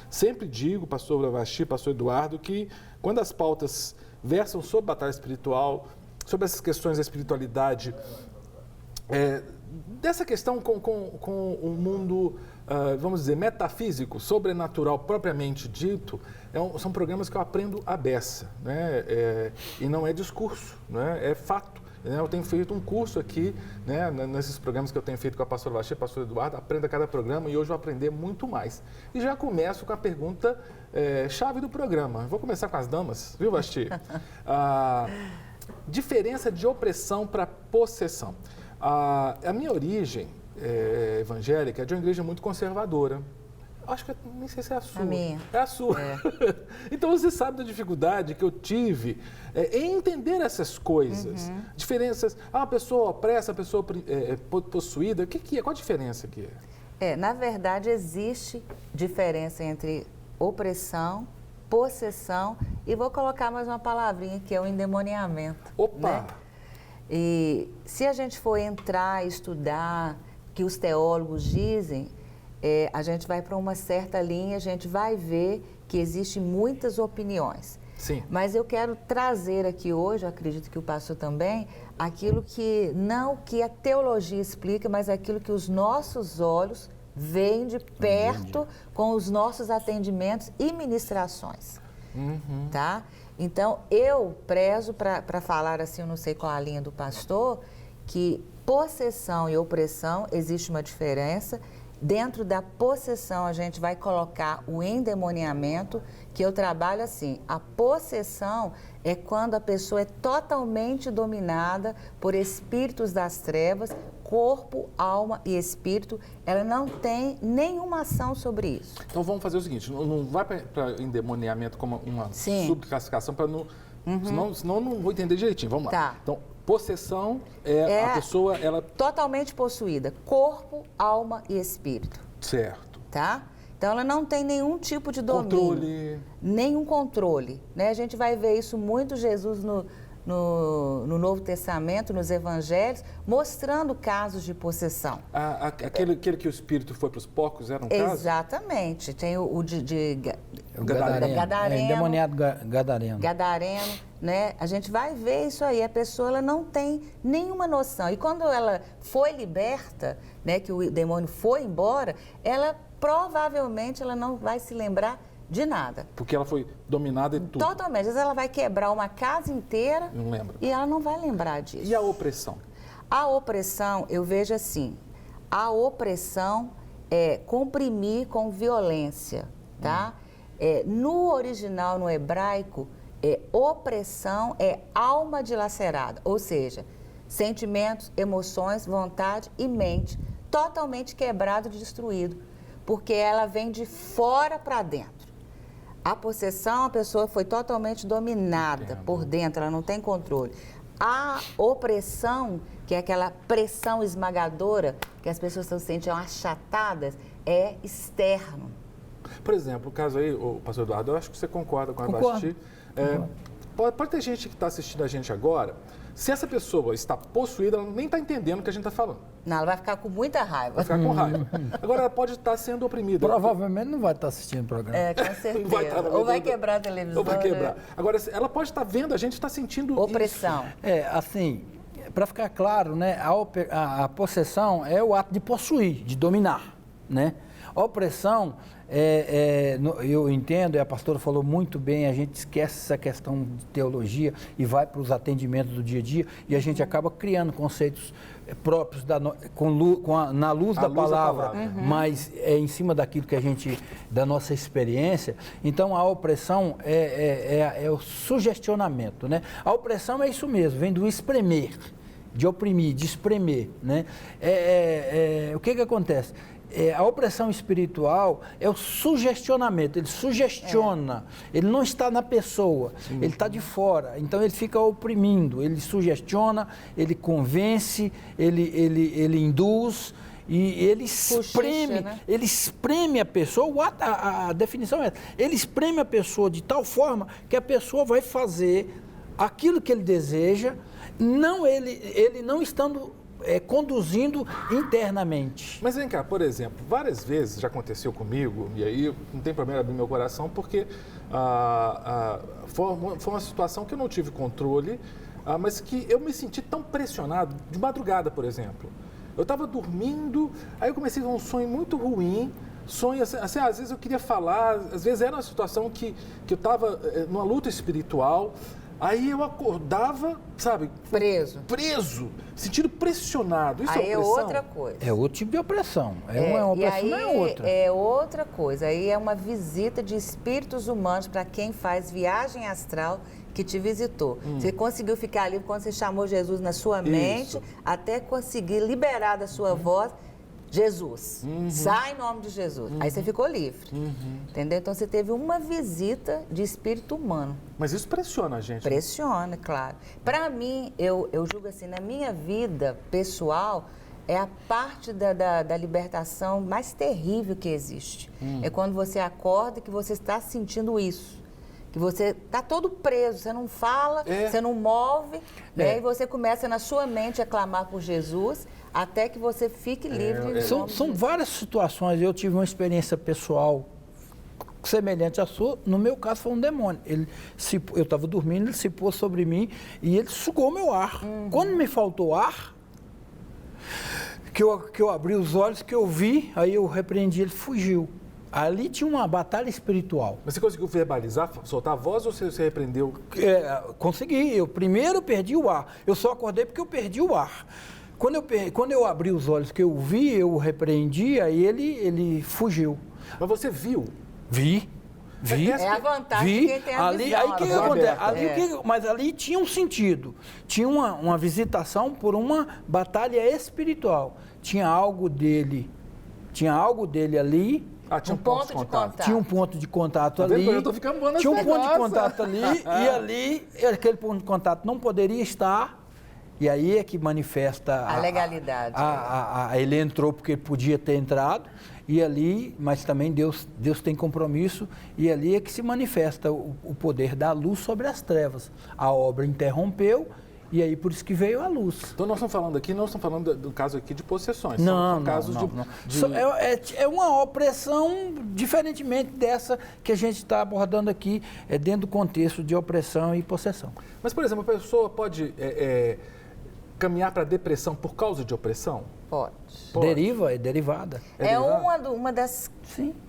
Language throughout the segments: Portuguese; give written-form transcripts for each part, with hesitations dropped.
Sempre digo, pastor Vasti, pastor Eduardo, que quando as pautas versam sobre batalha espiritual, sobre essas questões da espiritualidade, dessa questão com o mundo, vamos dizer, metafísico, sobrenatural propriamente dito, são programas que eu aprendo à beça, né? E não é discurso, né? É fato. Eu tenho feito um curso aqui, né, nesses programas que eu tenho feito com a pastora Vasti e a pastora Eduardo, aprendo a cada programa e hoje vou aprender muito mais. E já começo com a pergunta chave do programa. Vou começar com as damas, viu, Vasti? Diferença de opressão para possessão. A minha origem evangélica é de uma igreja muito conservadora. Acho que nem sei se é a sua. A minha. É a sua. Então você sabe da dificuldade que eu tive em entender essas coisas. Diferenças. A pessoa opressa, a pessoa possuída. O que é? Qual a diferença que é? Na verdade, existe diferença entre opressão, possessão e vou colocar mais uma palavrinha que é o endemoniamento. Opa! Né? E se a gente for entrar, estudar, que os teólogos dizem, a gente vai para uma certa linha, a gente vai ver que existem muitas opiniões. Sim. Mas eu quero trazer aqui hoje, acredito que o pastor também, aquilo que não que a teologia explica, mas aquilo que os nossos olhos veem de perto com os nossos atendimentos e ministrações. Tá? Então, eu prezo para falar assim, eu não sei qual a linha do pastor, que possessão e opressão existe uma diferença. Dentro da possessão, a gente vai colocar o endemoniamento, que eu trabalho assim. A possessão é quando a pessoa é totalmente dominada por espíritos das trevas, corpo, alma e espírito. Ela não tem nenhuma ação sobre isso. Então vamos fazer o seguinte, não vai para endemoniamento como uma subclassificação, para não, senão eu não vou entender direitinho. Vamos lá. Tá. Então, possessão a pessoa, ela... Totalmente possuída, corpo, alma e espírito. Certo. Tá? Então, ela não tem nenhum tipo de domínio. Controle. Nenhum controle. Né? A gente vai ver isso muito, Jesus no Novo Testamento, nos Evangelhos, mostrando casos de possessão. Aquele que o espírito foi para os porcos, era um caso? Exatamente. Tem o Gadareno. Endemoniado Gadareno. Gadareno, né? A gente vai ver isso aí. A pessoa ela não tem nenhuma noção. E quando ela foi liberta, né, que o demônio foi embora, ela provavelmente ela não vai se lembrar de nada. Porque ela foi dominada e tudo. Totalmente. Às vezes ela vai quebrar uma casa inteira não lembra. E ela não vai lembrar disso. E a opressão? A opressão, eu vejo assim, a opressão é comprimir com violência, tá? No original, no hebraico, opressão é alma dilacerada, ou seja, sentimentos, emoções, vontade e mente totalmente quebrado e destruído, porque ela vem de fora para dentro. A possessão, a pessoa foi totalmente dominada por dentro, ela não tem controle. A opressão, que é aquela pressão esmagadora, que as pessoas estão se sentindo achatadas, é externo. Por exemplo, o caso aí, o pastor Eduardo, eu acho que você concorda com a Vasti. Pode ter gente que está assistindo a gente agora, se essa pessoa está possuída, ela nem está entendendo o que a gente está falando. Não, ela vai ficar com muita raiva. Vai ficar com raiva. Agora, ela pode estar sendo oprimida. Provavelmente não vai estar assistindo o programa. Com certeza. Ou vai quebrar a televisão. Ou vai quebrar. Né? Agora, ela pode estar vendo, a gente está sentindo opressão. Isso. Assim, para ficar claro, né, a possessão é o ato de possuir, de dominar, né? A opressão, eu entendo, e a pastora falou muito bem, a gente esquece essa questão de teologia e vai para os atendimentos do dia a dia e a gente acaba criando conceitos próprios na luz da palavra, mas em cima daquilo que a gente, da nossa experiência. Então, a opressão é o sugestionamento, né? A opressão é isso mesmo, vem do espremer, de oprimir, de espremer, né? O que acontece? A opressão espiritual é o sugestionamento, ele sugestiona, ele não está na pessoa, ele está de fora, então ele fica oprimindo, ele sugestiona, ele convence, ele induz e ele espreme, ele espreme a pessoa, a definição é essa, ele espreme a pessoa de tal forma que a pessoa vai fazer aquilo que ele deseja, ele não estando conduzindo internamente. Mas vem cá, por exemplo, várias vezes já aconteceu comigo, e aí não tem problema abrir meu coração, porque foi uma situação que eu não tive controle, mas que eu me senti tão pressionado, de madrugada, por exemplo. Eu estava dormindo, aí eu comecei a ter um sonho muito ruim, sonho assim, às vezes eu queria falar, às vezes era uma situação que eu estava numa luta espiritual. Aí eu acordava, sabe? Preso, sentindo pressionado. Isso aí é opressão? outra coisa. É outro tipo de opressão. Uma opressão, não é outra. É outra coisa. Aí é uma visita de espíritos humanos para quem faz viagem astral que te visitou. Você conseguiu ficar ali quando você chamou Jesus na sua mente, até conseguir liberar da sua voz Jesus. Sai em nome de Jesus. Aí você ficou livre. Entendeu? Então você teve uma visita de espírito humano. Mas isso pressiona a gente. Pressiona, claro. Para mim, eu julgo assim, na minha vida pessoal, é a parte da libertação mais terrível que existe. É quando você acorda e que você está sentindo isso. Que você está todo preso, você não fala, você não move, né? E você começa na sua mente a clamar por Jesus, até que você fique livre. São várias situações. Eu tive uma experiência pessoal semelhante à sua. No meu caso, foi um demônio. Eu estava dormindo, ele se pôs sobre mim e ele sugou meu ar. Quando me faltou ar, que eu abri os olhos, que eu vi, aí eu repreendi, ele fugiu. Ali tinha uma batalha espiritual. Mas você conseguiu verbalizar, soltar a voz ou você repreendeu? Consegui. Eu primeiro perdi o ar. Eu só acordei porque eu perdi o ar. Quando eu abri os olhos, que eu vi, eu o repreendi, aí ele fugiu. Mas você viu? Vi. É a vantagem de quem tem a visão. Aí o que acontece? Mas ali tinha um sentido. Tinha uma visitação por uma batalha espiritual. Tinha algo dele ali. Tinha um ponto de contato. Tinha um ponto de contato ali. Eu tô ficando bom nesse tinha um ponto de negócio. contato ali, e ali, aquele ponto de contato não poderia estar, e aí é que manifesta a legalidade. Ele entrou porque podia ter entrado, e ali, mas também Deus tem compromisso, e ali é que se manifesta o poder da luz sobre as trevas. A obra interrompeu, e aí por isso que veio a luz. Então nós estamos falando do caso aqui de possessões. Não. De... É uma opressão diferentemente dessa que a gente está abordando aqui, dentro do contexto de opressão e possessão. Mas, por exemplo, a pessoa pode caminhar para a depressão por causa de opressão? Pode. É derivada. Uma das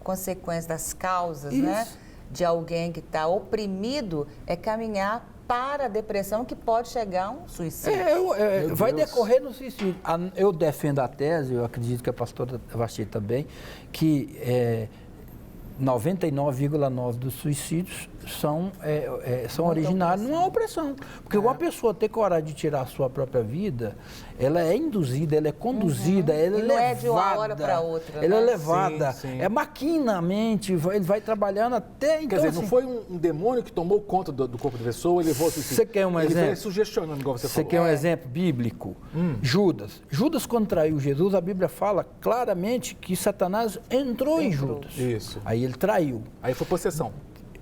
consequências, das causas, né, de alguém que está oprimido, é caminhar para a depressão, que pode chegar a um suicídio. Vai decorrer no suicídio. Eu defendo a tese, eu acredito que a pastora Vasti também, que 99,9% dos suicídios são originários numa opressão. Porque uma pessoa ter coragem de tirar a sua própria vida, ela é induzida, ela é conduzida, ela é levada. Não é de uma hora para outra. Ela é levada. Sim. É maquinamente, ele vai trabalhando até... Quer dizer, não foi um demônio que tomou conta do corpo da pessoa e levou ao suicídio. Você quer um exemplo? Ele vai sugestionando, igual você falou. Você quer um exemplo bíblico? Judas. Judas, quando traiu Jesus, a Bíblia fala claramente que Satanás entrou em Judas. Isso. Aí ele traiu. Aí foi possessão.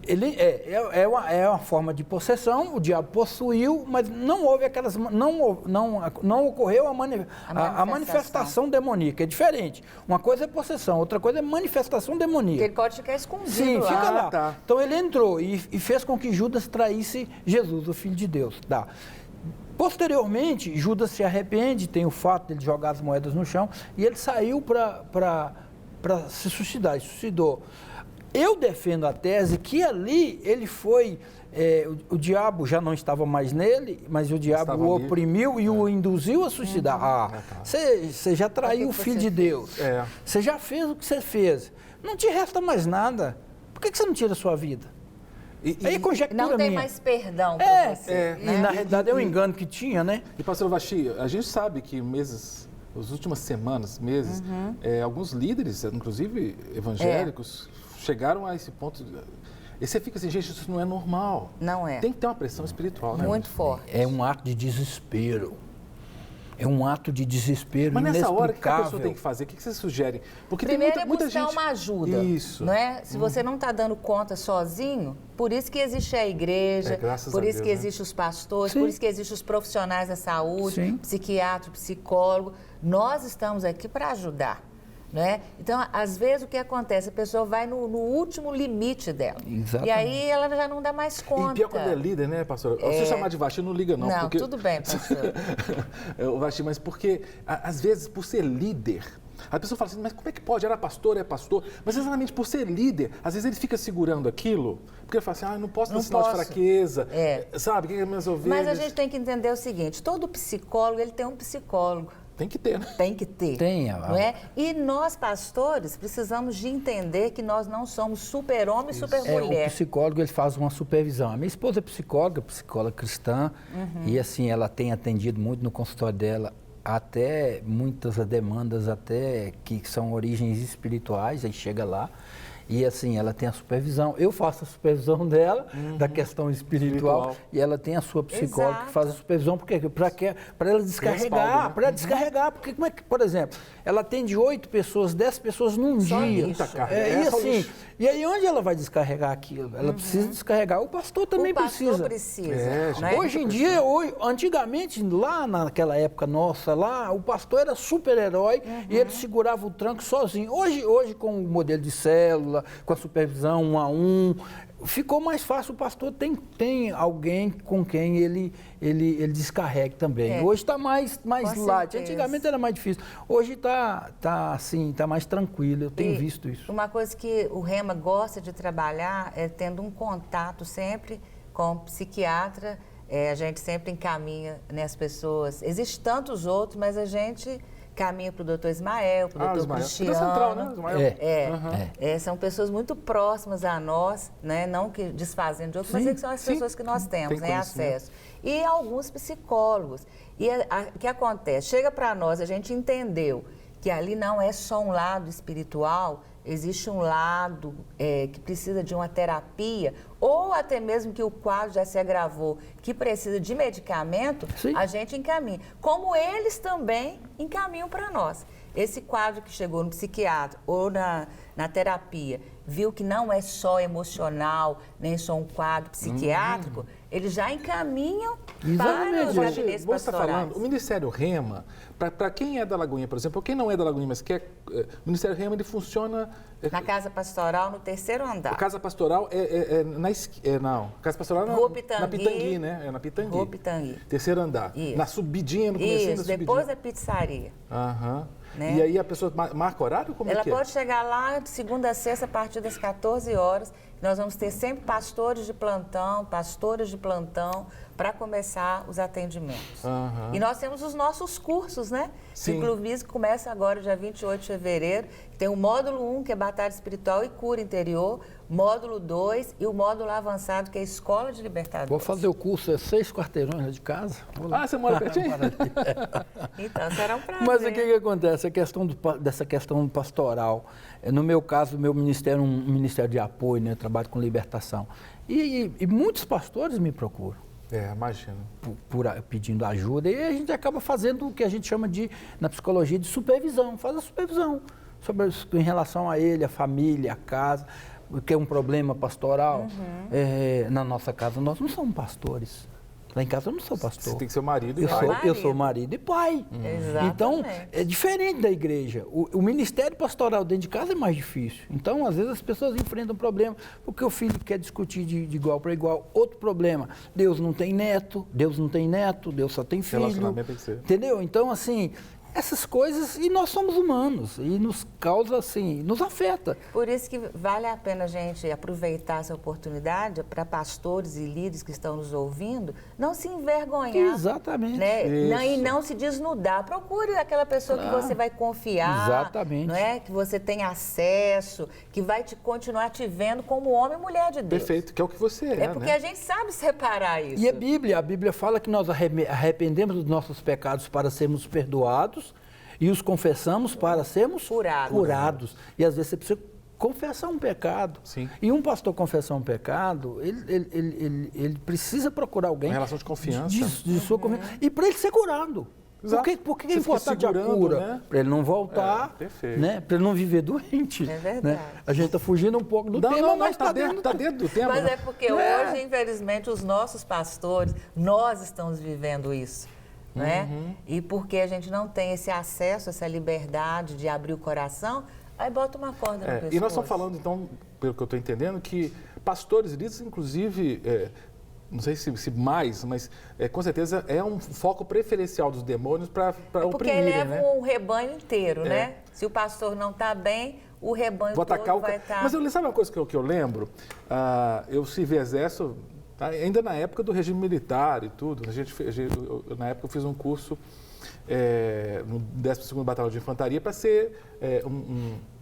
É uma forma de possessão, o diabo possuiu, mas não houve aquelas. Não ocorreu a manifestação demoníaca. É diferente. Uma coisa é possessão, outra coisa é manifestação demoníaca. Porque ele pode ficar escondido. Sim, lá. fica lá. Tá. Então ele entrou e fez com que Judas traísse Jesus, o Filho de Deus. Tá. Posteriormente, Judas se arrepende, tem o fato de ele jogar as moedas no chão, e ele saiu para se suicidar, ele suicidou. Eu defendo a tese que ali ele foi, o diabo já não estava mais nele, mas o diabo o oprimiu e o induziu a suicidar. Você já traiu o Filho de Deus, você já fez o que você fez, não te resta mais nada, por que você não tira a sua vida? Aí conjectura não tem minha. Mais perdão para você. E na realidade é um engano que tinha, né? E pastor Vasti, a gente sabe que as últimas semanas, meses, alguns líderes, inclusive evangélicos, chegaram a esse ponto. E você fica assim, gente, isso não é normal. Não é. Tem que ter uma pressão espiritual, né? Muito forte. É um ato de desespero. É um ato de desespero Mas nessa inexplicável. hora, o que a pessoa tem que fazer? O que você sugere? Porque Primeiro tem muita buscar gente... uma ajuda. Isso. Não é? Se você não está dando conta sozinho, por isso que existe a igreja, graças por a isso Deus, que né? existem os pastores, Sim. por isso que existem os profissionais da saúde, Sim. psiquiatra, psicólogo. Nós estamos aqui para ajudar. Né? Então, às vezes, o que acontece? A pessoa vai no último limite dela. Exatamente. E aí ela já não dá mais conta. E pior quando é líder, né, pastora? Se chamar de Vasti, não liga não. Não, porque... tudo bem, pastor. O Vasti, mas porque, às vezes, por ser líder, a pessoa fala assim, mas como é que pode? Era pastor, é pastor. Mas exatamente por ser líder, às vezes ele fica segurando aquilo, porque ele fala assim, não posso dar sinal de fraqueza, sabe? Quem é minhas ovelhas? Mas a gente tem que entender o seguinte, todo psicólogo, ele tem um psicólogo. Tem que ter, né? Tem que ter. Tem, não é? E nós, pastores, precisamos de entender que nós não somos super-homem e super-mulher. O psicólogo, ele faz uma supervisão. A minha esposa é psicóloga cristã, e assim, ela tem atendido muito no consultório dela, até muitas demandas até que são origens espirituais, aí chega lá. E assim, ela tem a supervisão. Eu faço a supervisão dela, da questão espiritual, e ela tem a sua psicóloga. Exato. Que faz a supervisão, para ela descarregar, para ela descarregar. Porque como é que, por exemplo, ela atende 8 pessoas, 10 pessoas num dia. E assim, e aí onde ela vai descarregar aquilo? Ela precisa descarregar. O pastor também precisa. O pastor precisa. Hoje em dia, antigamente, lá naquela época nossa, lá, o pastor era super-herói e ele segurava o tranco sozinho. Hoje com o modelo de célula, com a supervisão 1 a 1, ficou mais fácil. O pastor tem alguém com quem ele descarregue também. Hoje está mais light. Antigamente era mais difícil. Hoje está assim, tá mais tranquilo. Eu tenho visto isso. Uma coisa que o Rema gosta de trabalhar é tendo um contato sempre com o psiquiatra. A gente sempre encaminha, né, as pessoas. Existem tantos outros, mas a gente caminha para o doutor Ismael, para o doutor Cristiano. Central, né? Ismael. São pessoas muito próximas a nós, né? Não que desfazendo de outros, mas que são as pessoas que nós temos, né, acesso. E alguns psicólogos. E o que acontece? Chega para nós, a gente entendeu que ali não é só um lado espiritual, existe um lado que precisa de uma terapia, ou até mesmo que o quadro já se agravou, que precisa de medicamento, a gente encaminha. Como eles também encaminham para nós. Esse quadro que chegou no psiquiatra ou na terapia, viu que não é só emocional, nem só um quadro psiquiátrico, eles já encaminham para os gabinetes pastorais. Você está falando, o Ministério Rema, para quem é da Lagoinha, por exemplo, ou quem não é da Lagoinha, mas quer, o Ministério Rema, ele funciona... Na Casa Pastoral, no 3º andar. A Casa Pastoral não, Casa Pastoral Rua Pitangui, na Pitangui, né? É na Pitangui. Rua Pitangui. 3º andar. Isso. Na subidinha, no comecinho da subidinha. Depois da pizzaria. Né? E aí a pessoa marca horário? Como ela é que pode chegar lá de segunda a sexta, a partir das 14 horas. Nós vamos ter sempre pastores de plantão, para começar os atendimentos. E nós temos os nossos cursos, né? Inclusive, começa agora, dia 28 de fevereiro. Tem o módulo 1, que é Batalha Espiritual e Cura Interior, módulo 2 e o módulo avançado, que é Escola de Libertadores. Vou fazer o curso, 6 quarteirões de casa. Você mora pertinho? Então, será um prazer. Mas o que acontece? Dessa questão pastoral. No meu caso, meu ministério é um ministério de apoio, né? Eu trabalho com libertação. E muitos pastores me procuram. Imagino. Pedindo ajuda. E a gente acaba fazendo o que a gente chama na psicologia, de supervisão. Faz a supervisão em relação a ele, a família, a casa, que é um problema pastoral. Na nossa casa, nós não somos pastores. Lá em casa eu não sou pastor. Você tem que ser marido e pai. Eu sou marido e pai. Então, é diferente da igreja. O ministério pastoral dentro de casa é mais difícil. Então, às vezes, as pessoas enfrentam problema porque o filho quer discutir de igual para igual. Outro problema, Deus não tem neto, Deus só tem filho. Relacionamento tem que ser. Entendeu? Então, assim, essas coisas, e nós somos humanos, e nos causa, assim, nos afeta. Por isso que vale a pena a gente aproveitar essa oportunidade para pastores e líderes que estão nos ouvindo, não se envergonhar. Exatamente. Né? E não se desnudar. Procure aquela pessoa que você vai confiar. Exatamente. Não é? Que você tem acesso, que vai continuar te vendo como homem e mulher de Deus. Perfeito, que é o que você é. É porque a gente sabe separar isso. E a Bíblia fala que nós arrependemos dos nossos pecados para sermos perdoados, e os confessamos para sermos curados. E às vezes você precisa confessar um pecado. Sim. E um pastor confessar um pecado, ele precisa procurar alguém. Uma relação de confiança. De sua confiança. E para ele ser curado. Por que é Você fica importante a segurando, cura? né? Para ele não voltar, perfeito. né? Para ele não viver doente. É verdade. Né? A gente está fugindo um pouco do tema, Não, mas está dentro do tema. Mas né? é porque hoje, infelizmente, os nossos pastores, nós estamos vivendo isso. Né? E porque a gente não tem esse acesso, essa liberdade de abrir o coração, aí bota uma corda no pescoço. E nós estamos falando, então, pelo que eu estou entendendo, que pastores e líderes, inclusive, não sei se mais, mas com certeza é um foco preferencial dos demônios para oprimirem, porque ele leva né? um rebanho inteiro, né? Se o pastor não está bem, o rebanho todo vai estar... Mas sabe uma coisa que eu lembro? Eu servi exército ainda na época do regime militar e tudo. Na época eu fiz um curso no 12º Batalhão de Infantaria para ser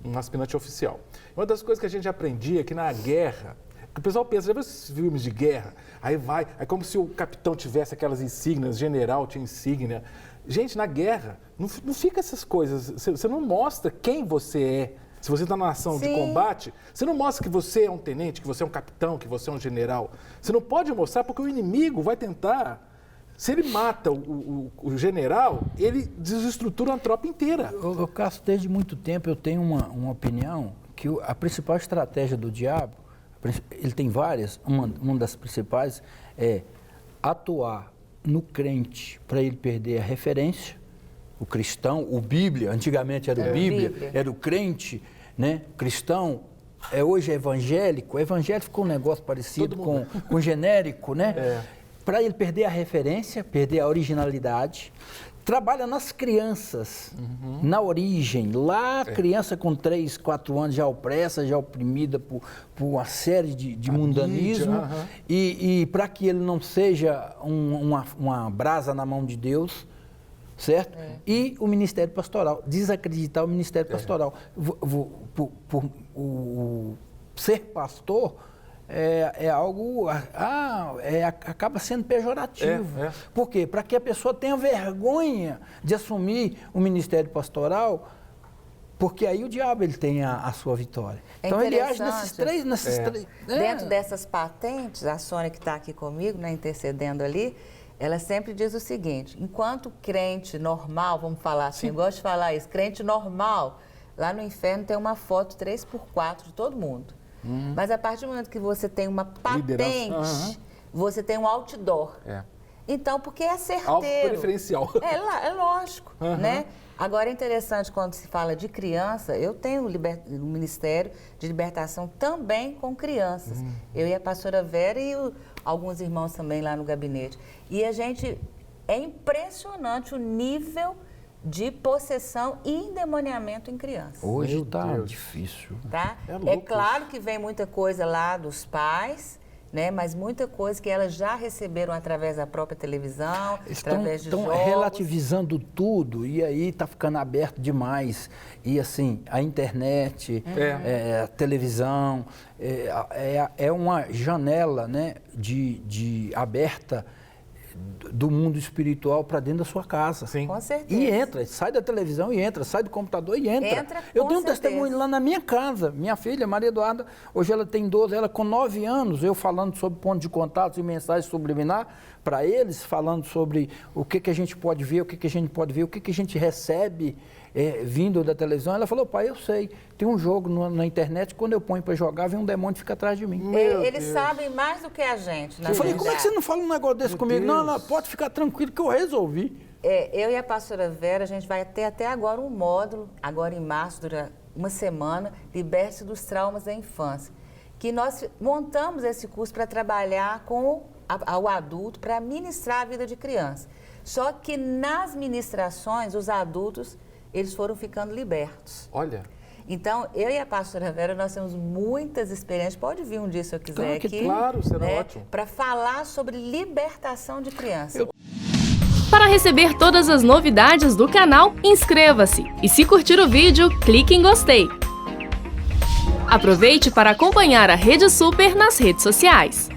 um aspirante oficial. Uma das coisas que a gente aprendia é que na guerra, o pessoal pensa, já viu esses filmes de guerra? Aí é como se o capitão tivesse aquelas insígnias, general tinha insígnia. Gente, na guerra, não fica essas coisas, você não mostra quem você é. Se você está numa ação de combate, você não mostra que você é um tenente, que você é um capitão, que você é um general. Você não pode mostrar porque o inimigo vai tentar... Se ele mata o general, ele desestrutura uma tropa inteira. Cássio, desde muito tempo eu tenho uma opinião que a principal estratégia do diabo, ele tem várias, uma das principais é atuar no crente para ele perder a referência, o cristão, o Bíblia, antigamente era o Bíblia, era o crente, né? Cristão, hoje é evangélico, evangélico ficou um negócio parecido com genérico, né? Para ele perder a referência, perder a originalidade, trabalha nas crianças, na origem. Lá a criança com 3, 4 anos já opressa, já oprimida por uma série de mundanismo. E para que ele não seja uma brasa na mão de Deus, certo? E o ministério pastoral, desacreditar o ministério pastoral. Ser pastor é algo, acaba sendo pejorativo. Por quê? Para que a pessoa tenha vergonha de assumir o ministério pastoral, porque aí o diabo ele tem a sua vitória. Então ele age nesses três. Dentro dessas patentes, a Sônia que está aqui comigo, né, intercedendo ali, ela sempre diz o seguinte: enquanto crente normal, vamos falar assim, eu gosto de falar isso, crente normal, lá no inferno tem uma foto 3x4 de todo mundo. Mas a partir do momento que você tem uma patente, você tem um outdoor. Então, porque é certeiro. Algo preferencial. É lógico, né? Agora, é interessante quando se fala de criança, eu tenho um Ministério de Libertação também com crianças. Eu e a pastora Vera e alguns irmãos também lá no gabinete. E é impressionante o nível de possessão e endemoniamento em crianças. Hoje está difícil. Tá? É claro que vem muita coisa lá dos pais, né? Mas muita coisa que elas já receberam através da própria televisão, através de jogos. Estão relativizando tudo e aí está ficando aberto demais. E assim, a internet, a televisão, é uma janela, né, de aberta do mundo espiritual para dentro da sua casa. Sim. Com certeza. E entra, sai da televisão e entra, sai do computador e entra. Eu tenho um testemunho lá na minha casa. Minha filha, Maria Eduarda, hoje ela tem 12, ela com 9 anos, eu falando sobre ponto de contato e mensagem subliminar para eles, falando sobre o que a gente pode ver, o que a gente pode ver, o que a gente recebe vindo da televisão. Ela falou: pai, eu sei, tem um jogo na internet, quando eu ponho para jogar, vem um demônio e fica atrás de mim. Eles sabem mais do que a gente. Eu falei: como é que você não fala um negócio desse comigo? Não, pode ficar tranquilo que eu resolvi. Eu e a pastora Vera, a gente vai ter até agora um módulo, agora em março, dura uma semana, Liberte-se dos Traumas da Infância, que nós montamos esse curso para trabalhar com o adulto, para ministrar a vida de criança. Só que nas ministrações, os adultos, eles foram ficando libertos. Olha. Então, eu e a pastora Vera, nós temos muitas experiências. Pode vir um dia, se eu quiser, aqui. Claro, será ótimo. Para falar sobre libertação de crianças. Para receber todas as novidades do canal, inscreva-se. E se curtir o vídeo, clique em gostei. Aproveite para acompanhar a Rede Super nas redes sociais.